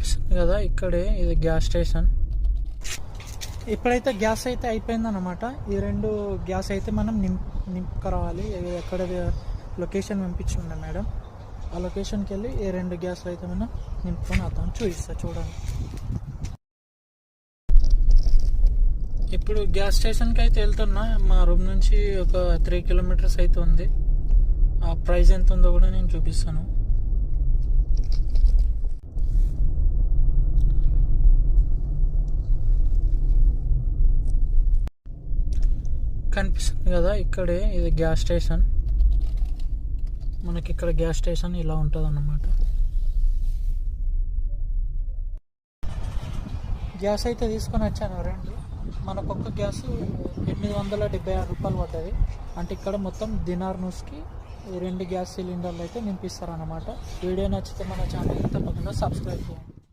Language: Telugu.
కనిపిస్తుంది కదా, ఇక్కడే ఇది గ్యాస్ స్టేషన్. ఇప్పుడైతే గ్యాస్ అయితే అయిపోయిందన్నమాట. ఈ 2 గ్యాస్ అయితే మనం నింపుకురావాలి. ఎక్కడ లొకేషన్ పంపించింది మేడం, ఆ లొకేషన్కి వెళ్ళి ఈ 2 గ్యాస్లు అయితే మనం నింపుకొని వద్దాం. చూపిస్తా చూడండి. ఇప్పుడు గ్యాస్ స్టేషన్కి అయితే వెళ్తున్నా. మా రూమ్ నుంచి ఒక 3 కిలోమీటర్స్ అయితే ఉంది. ఆ ప్రైస్ ఎంత ఉందో కూడా నేను చూపిస్తాను. కనిపిస్తుంది కదా, ఇక్కడే ఇది గ్యాస్ స్టేషన్. మనకి ఇక్కడ గ్యాస్ స్టేషన్ ఇలా ఉంటుంది అన్నమాట. గ్యాస్ అయితే తీసుకొని వచ్చాను 2. మనకు ఒక్క గ్యాస్ 876 రూపాయలు పడ్డది. అంటే ఇక్కడ మొత్తం దినార్ నూస్కి 2 గ్యాస్ సిలిండర్లు అయితే నింపిస్తారు అన్నమాట. వీడియో నచ్చితే మన ఛానల్ తప్పకుండా సబ్స్క్రైబ్ చేయండి.